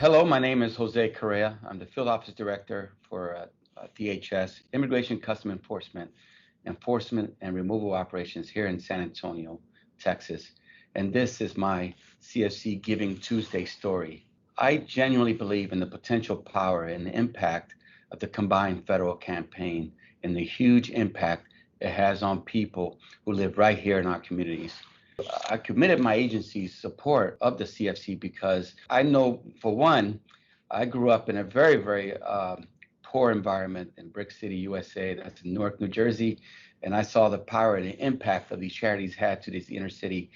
Hello, my name is Jose Correa. I'm the Field Office Director for DHS, Immigration Custom Enforcement and Removal Operations here in San Antonio, Texas. And this is my CFC Giving Tuesday story. I genuinely believe in the potential power and the impact of the combined federal campaign and the huge impact it has on people who live right here in our communities. I committed my agency's support of the CFC because I know, for one, I grew up in a very poor environment in Brick City, USA. That's in Newark, New Jersey. And I saw the power and the impact of these charities had to these inner city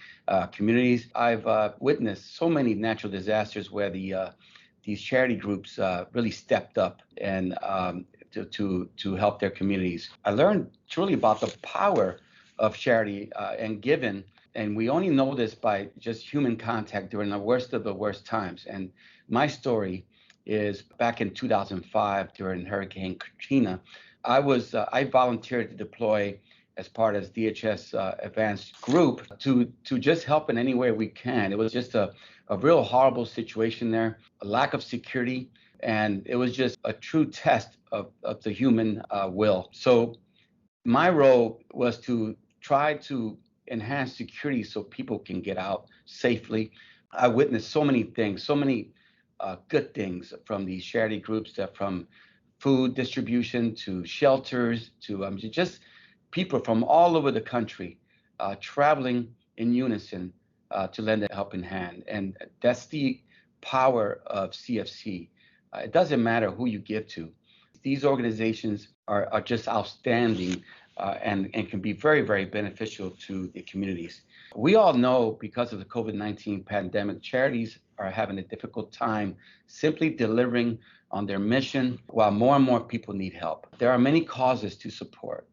communities. I've witnessed so many natural disasters where these charity groups really stepped up and to help their communities. I learned truly about the power of charity and giving. And we only know this by just human contact during the worst of the worst times. And my story is back in 2005 during Hurricane Katrina. I volunteered to deploy as part of DHS advanced group to just help in any way we can. It was just a real horrible situation there, a lack of security, and it was just a true test of the human will. So my role was to try to enhance security so people can get out safely. I witnessed so many things, so many good things from these charity groups, from food distribution to shelters to just people from all over the country traveling in unison to lend a helping hand. And that's the power of CFC. It doesn't matter who you give to. These organizations are just outstanding and can be very beneficial to the communities. We all know because of the COVID-19 pandemic, charities are having a difficult time simply delivering on their mission while more and more people need help. There are many causes to support.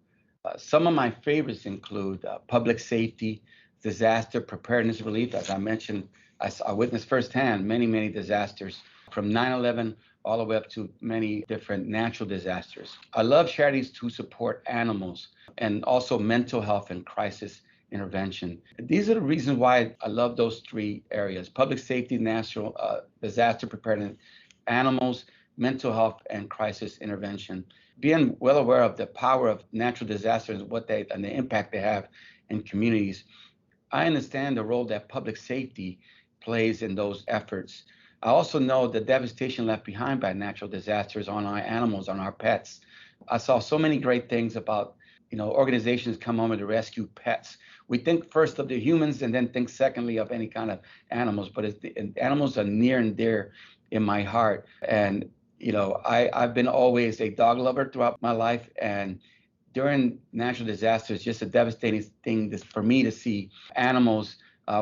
Some of my favorites include public safety, disaster preparedness relief. As I mentioned, I witnessed firsthand many disasters from 9/11 all the way up to many different natural disasters. I love charities to support animals and also mental health and crisis intervention. These are the reasons why I love those three areas: public safety, natural disaster preparedness, animals, mental health, and crisis intervention. Being well aware of the power of natural disasters, and the impact they have in communities, I understand the role that public safety plays in those efforts. I also know the devastation left behind by natural disasters on our animals, on our pets. I saw so many great things about, organizations come home to rescue pets. We think first of the humans and then think secondly of any kind of animals, but animals are near and dear in my heart. And, I've been always a dog lover throughout my life. And during natural disasters, just a devastating thing for me to see animals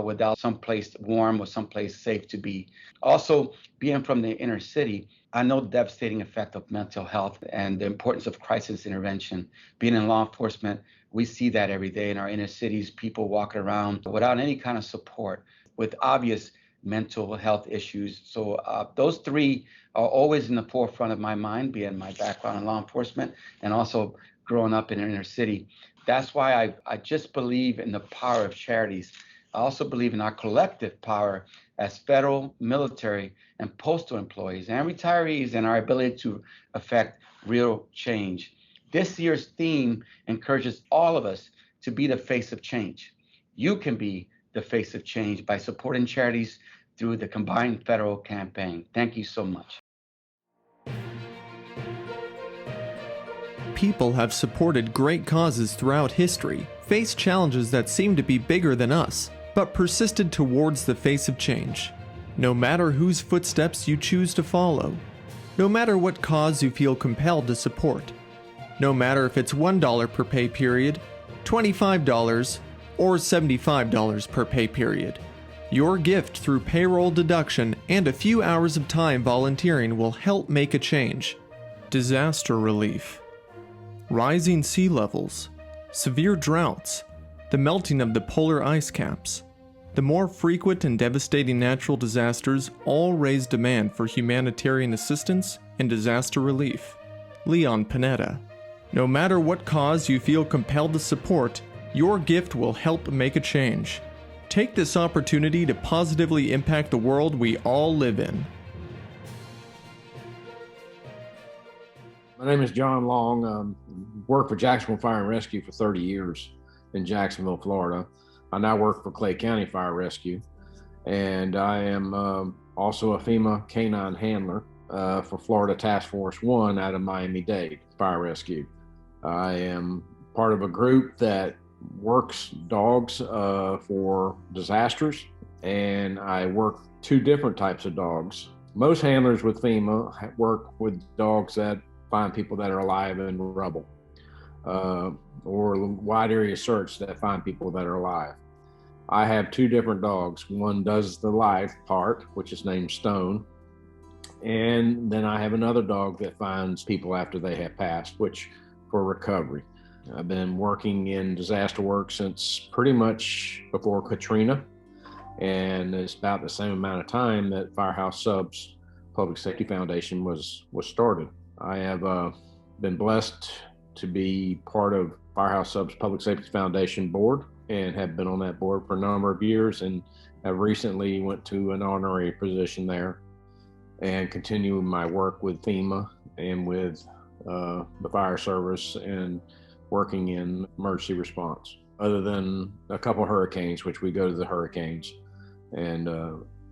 without someplace warm or someplace safe to be. Also, being from the inner city, I know the devastating effect of mental health and the importance of crisis intervention. Being in law enforcement, we see that every day in our inner cities, people walking around without any kind of support with obvious mental health issues. So those three are always in the forefront of my mind, being my background in law enforcement and also growing up in an inner city. That's why I just believe in the power of charities. I also believe in our collective power as federal, military, and postal employees and retirees and our ability to affect real change. This year's theme encourages all of us to be the face of change. You can be the face of change by supporting charities through the combined federal campaign. Thank you so much. People have supported great causes throughout history, faced challenges that seem to be bigger than us, but persisted towards the face of change. No matter whose footsteps you choose to follow, no matter what cause you feel compelled to support, no matter if it's $1 per pay period, $25, or $75 per pay period, your gift through payroll deduction and a few hours of time volunteering will help make a change. Disaster relief. Rising sea levels, severe droughts, the melting of the polar ice caps. The more frequent and devastating natural disasters all raise demand for humanitarian assistance and disaster relief. Leon Panetta. No matter what cause you feel compelled to support, your gift will help make a change. Take this opportunity to positively impact the world we all live in. My name is John Long. Worked for Jacksonville Fire and Rescue for 30 years in Jacksonville, Florida. I now work for Clay County Fire Rescue, and I am also a FEMA canine handler for Florida Task Force 1 out of Miami-Dade Fire Rescue. I am part of a group that works dogs for disasters, and I work two different types of dogs. Most handlers with FEMA work with dogs that find people that are alive in rubble, or wide area search that find people that are alive. I have two different dogs. One does the live part, which is named Stone, and then I have another dog that finds people after they have passed, which for recovery. I've been working in disaster work since pretty much before Katrina, and it's about the same amount of time that Firehouse Subs Public Safety Foundation was started. I have been blessed to be part of Firehouse Subs Public Safety Foundation board and have been on that board for a number of years, and have recently went to an honorary position there and continue my work with FEMA and with the fire service and working in emergency response. Other than a couple of hurricanes, which we go to the hurricanes and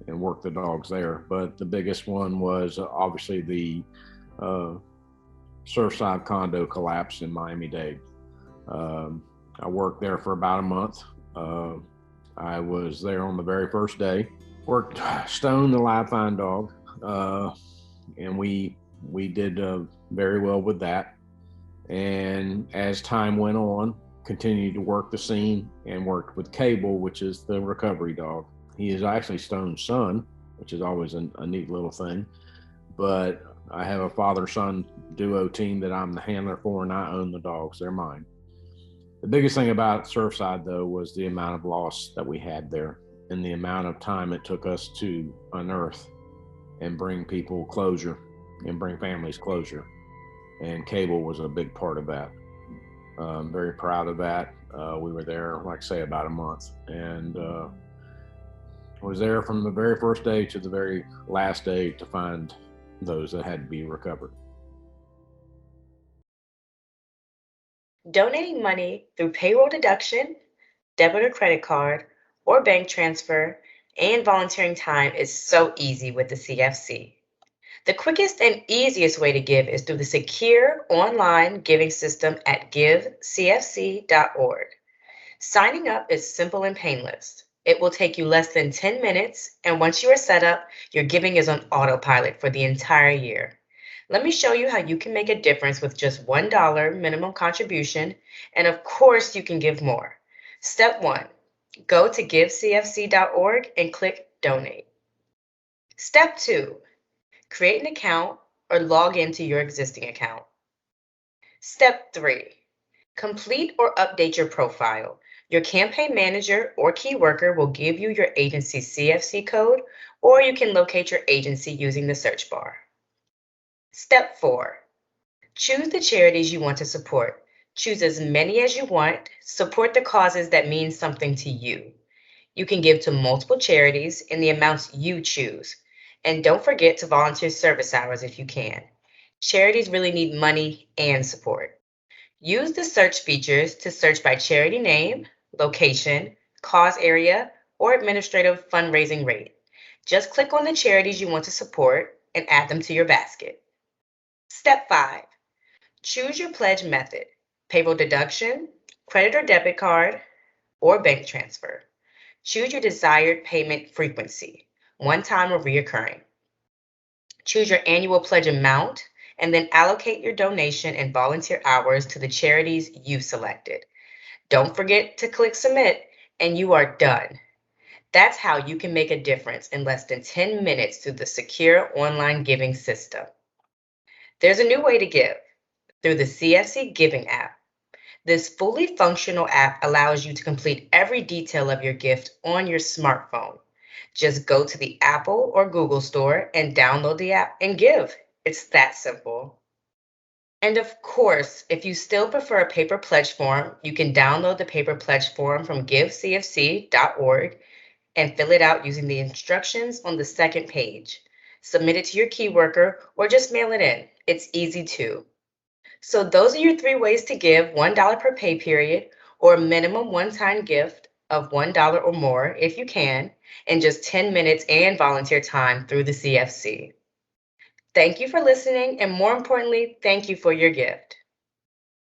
work the dogs there. But the biggest one was obviously the Surfside condo collapse in Miami-Dade. I worked there for about a month. I was there on the very first day. Worked Stone, the live find dog, and we did very well with that. And as time went on, continued to work the scene and worked with Cable, which is the recovery dog. He is actually Stone's son, which is always a neat little thing. But I have a father-son duo team that I'm the handler for, and I own the dogs. They're mine. The biggest thing about Surfside, though, was the amount of loss that we had there and the amount of time it took us to unearth and bring people closure and bring families closure. And Cable was a big part of that. I'm very proud of that. We were there, like I say, about a month, and was there from the very first day to the very last day to find those that had to be recovered. Donating money through payroll deduction, debit or credit card, or bank transfer, and volunteering time is so easy with the CFC. The quickest and easiest way to give is through the secure online giving system at givecfc.org. Signing up is simple and painless. It will take you less than 10 minutes, and once you are set up, your giving is on autopilot for the entire year. Let me show you how you can make a difference with just $1 minimum contribution, and of course you can give more. Step 1, go to givecfc.org and click Donate. Step 2, create an account or log into your existing account. Step 3, complete or update your profile. Your campaign manager or key worker will give you your agency's CFC code, or you can locate your agency using the search bar. Step 4, choose the charities you want to support. Choose as many as you want. Support the causes that mean something to you. You can give to multiple charities in the amounts you choose. And don't forget to volunteer service hours if you can. Charities really need money and support. Use the search features to search by charity name, location, cause area, or administrative fundraising rate. Just click on the charities you want to support and add them to your basket. Step 5, choose your pledge method, payroll deduction, credit or debit card, or bank transfer. Choose your desired payment frequency, one time or reoccurring. Choose your annual pledge amount, and then allocate your donation and volunteer hours to the charities you've selected. Don't forget to click submit, and you are done. That's how you can make a difference in less than 10 minutes through the secure online giving system. There's a new way to give, through the CFC Giving app. This fully functional app allows you to complete every detail of your gift on your smartphone. Just go to the Apple or Google store and download the app and give. It's that simple. And of course, if you still prefer a paper pledge form, you can download the paper pledge form from givecfc.org and fill it out using the instructions on the second page. Submit it to your key worker or just mail it in. It's easy too. So those are your 3 ways to give $1 per pay period, or a minimum one-time gift of $1 or more if you can, in just 10 minutes and volunteer time through the CFC. Thank you for listening, and more importantly, thank you for your gift.